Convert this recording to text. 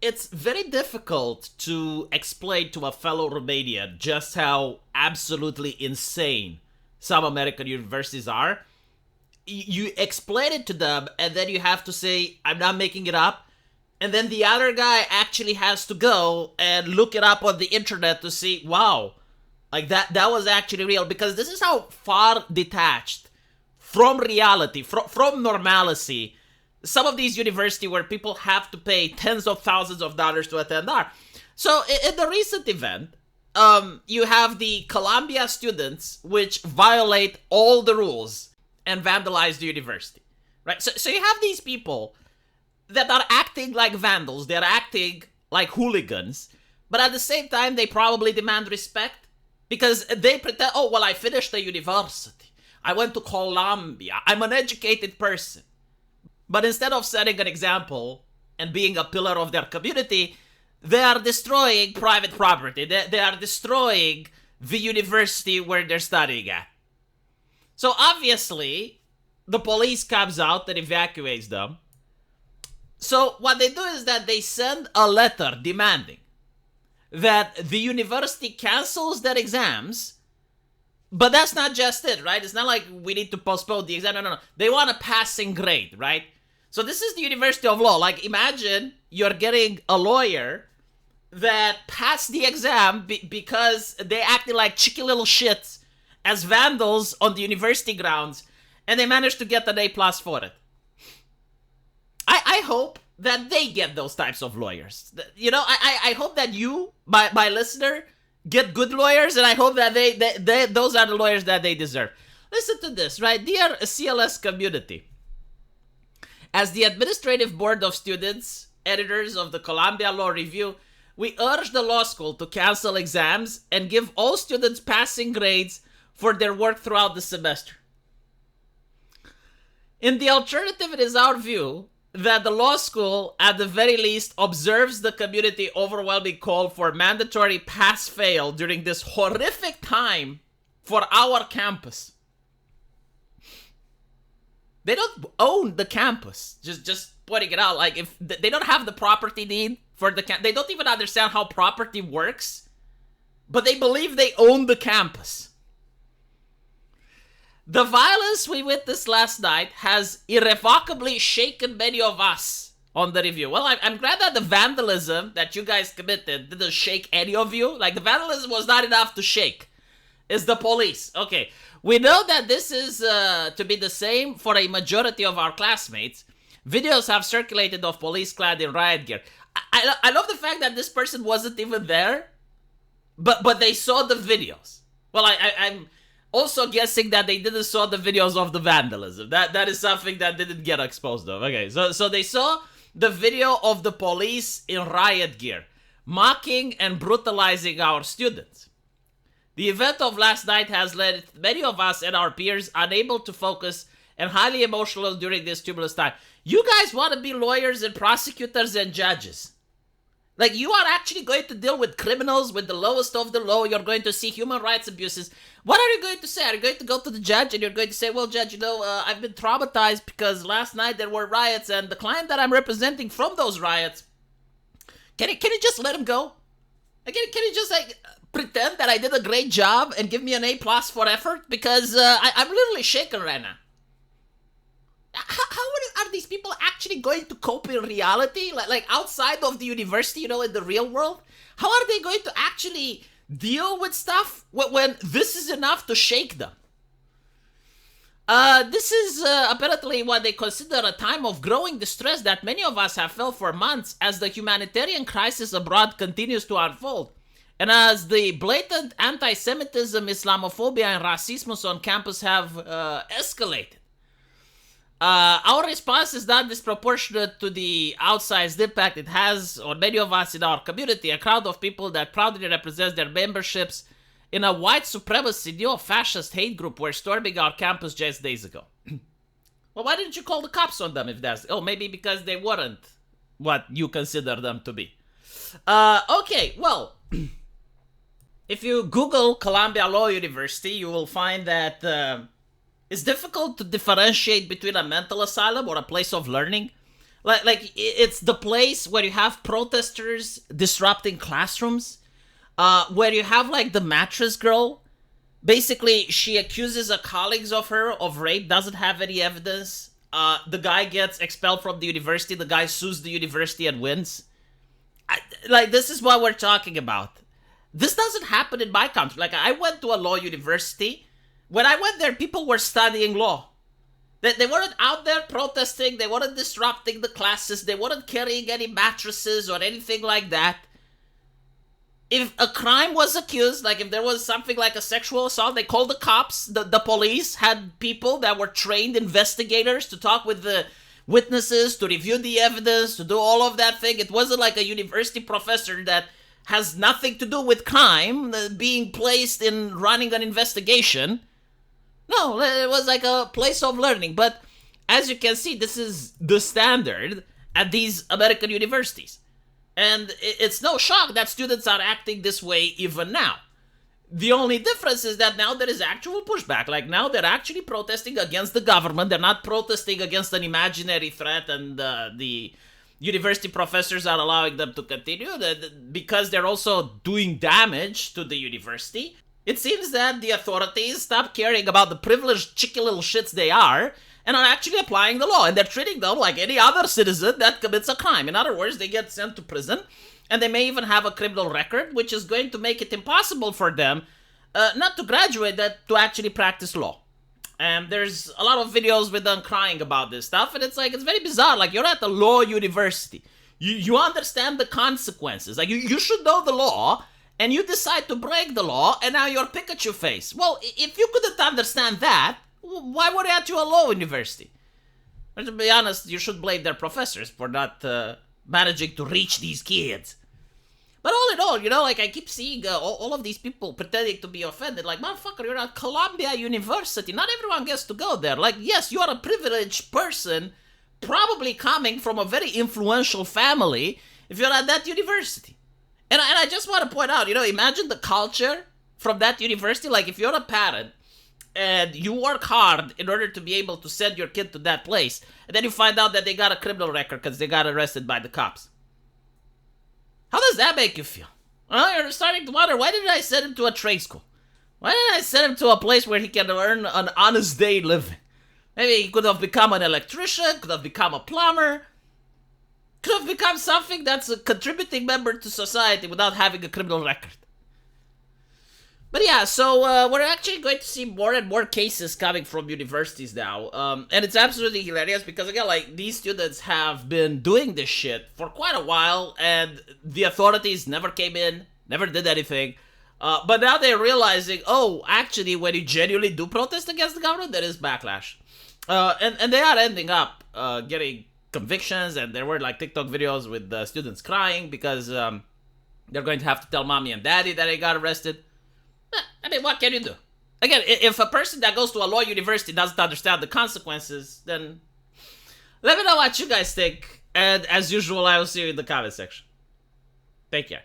it's very difficult to explain to a fellow Romanian just how absolutely insane some American universities are. You explain it to them, and then you have to say, I'm not making it up. And then the other guy actually has to go and look it up on the internet to see, wow, like that was actually real. Because this is how far detached from reality, from normalcy, some of these universities where people have to pay tens of thousands of dollars to attend are. So in the recent event, you have the Columbia students which violate all the rules and vandalize the university, right? So you have these people that are acting like vandals, they're acting like hooligans, but at the same time they probably demand respect because they pretend, oh, well, I finished the university, I went to Columbia, I'm an educated person. But instead of setting an example and being a pillar of their community, they are destroying private property. They are destroying the university where they're studying at. So obviously, the police comes out and evacuates them. So what they do is that they send a letter demanding that the university cancels their exams. But that's not just it, right? It's not like we need to postpone the exam. No. They want a passing grade, right? So this is the University of Law. Like, imagine you're getting a lawyer that passed the exam because they acted like cheeky little shits as vandals on the university grounds, and they managed to get an A+ for it. I hope that they get those types of lawyers. You know, I hope that you, my listener, get good lawyers, and I hope that they those are the lawyers that they deserve. Listen to this, right? Dear CLS community, as the Administrative Board of Students, editors of the Columbia Law Review, we urge the law school to cancel exams and give all students passing grades for their work throughout the semester. In the alternative, it is our view that the law school, at the very least, observes the community overwhelming call for mandatory pass-fail during this horrific time for our campus. They don't own the campus. Just pointing it out. Like, if they don't have the property deed for the they don't even understand how property works, but they believe they own the campus. The violence we witnessed last night has irrevocably shaken many of us on the review. Well, I'm glad that the vandalism that you guys committed didn't shake any of you. Like, the vandalism was not enough to shake. It's the police. Okay, we know that this is to be the same for a majority of our classmates. Videos have circulated of police clad in riot gear. I love the fact that this person wasn't even there, but they saw the videos. Well, I'm also guessing that they didn't saw the videos of the vandalism. That is something that didn't get exposed of. Okay, so they saw the video of the police in riot gear, mocking and brutalizing our students. The event of last night has led many of us and our peers unable to focus and highly emotional during this tumultuous time. You guys want to be lawyers and prosecutors and judges. Like, you are actually going to deal with criminals with the lowest of the low. You're going to see human rights abuses. What are you going to say? Are you going to go to the judge and you're going to say, well, judge, you know, I've been traumatized because last night there were riots and the client that I'm representing from those riots, can you just let him go? Can you just, like, pretend that I did a great job and give me an A+ for effort? Because I'm literally shaken right now. How are these people actually going to cope in reality? Like outside of the university, you know, in the real world? How are they going to actually deal with stuff when this is enough to shake them? This is apparently what they consider a time of growing distress that many of us have felt for months as the humanitarian crisis abroad continues to unfold. And as the blatant anti-Semitism, Islamophobia, and racism on campus have escalated. Our response is not disproportionate to the outsized impact it has on many of us in our community, a crowd of people that proudly represents their memberships in a white supremacy neo-fascist hate group were storming our campus just days ago. Well, why didn't you call the cops on them if that's... Oh, maybe because they weren't what you consider them to be. Okay, well... If you Google Columbia Law University, you will find that... it's difficult to differentiate between a mental asylum or a place of learning. Like it's the place where you have protesters disrupting classrooms, where you have like the mattress girl. Basically, she accuses a colleagues of her of rape, doesn't have any evidence. The guy gets expelled from the university. The guy sues the university and wins. Like, this is what we're talking about. This doesn't happen in my country. Like, I went to a law university. When I went there, people were studying law. They weren't out there protesting. They weren't disrupting the classes. They weren't carrying any mattresses or anything like that. If a crime was accused, like if there was something like a sexual assault, they called the cops. The police had people that were trained investigators to talk with the witnesses, to review the evidence, to do all of that thing. It wasn't like a university professor that has nothing to do with crime being placed in running an investigation. No, it was like a place of learning. But as you can see, this is the standard at these American universities. And it's no shock that students are acting this way even now. The only difference is that now there is actual pushback. Like, now they're actually protesting against the government. They're not protesting against an imaginary threat, and the university professors are allowing them to continue because they're also doing damage to the university. It seems that the authorities stop caring about the privileged chicky little shits they are and are actually applying the law, and they're treating them like any other citizen that commits a crime. In other words, they get sent to prison, and they may even have a criminal record, which is going to make it impossible for them not to graduate, that to actually practice law. And there's a lot of videos with them crying about this stuff, and it's like, it's very bizarre. Like, you're at the law university. You understand the consequences. Like, you should know the law, and you decide to break the law, and now you're Pikachu face. Well, if you couldn't understand that, why were you at your law university? But to be honest, you should blame their professors for not managing to reach these kids. But all in all, you know, like, I keep seeing all of these people pretending to be offended. Like, motherfucker, you're at Columbia University. Not everyone gets to go there. Like, yes, you are a privileged person, probably coming from a very influential family, if you're at that university. And I just want to point out, you know, imagine the culture from that university. Like, if you're a parent and you work hard in order to be able to send your kid to that place, and then you find out that they got a criminal record because they got arrested by the cops. How does that make you feel? Well, you're starting to wonder, why didn't I send him to a trade school? Why didn't I send him to a place where he can earn an honest day living? Maybe he could have become an electrician, could have become a plumber, could have become something that's a contributing member to society without having a criminal record. But yeah, so we're actually going to see more and more cases coming from universities now. And it's absolutely hilarious because, again, like, these students have been doing this shit for quite a while, and the authorities never came in, never did anything. But now they're realizing, oh, actually, when you genuinely do protest against the government, there is backlash. And they are ending up getting convictions, and there were like TikTok videos with the students crying because they're going to have to tell mommy and daddy that they got arrested. I mean, what can you do? Again, if a person that goes to a law university doesn't understand the consequences, then let me know what you guys think. And as usual, I will see you in the comment section. Take care.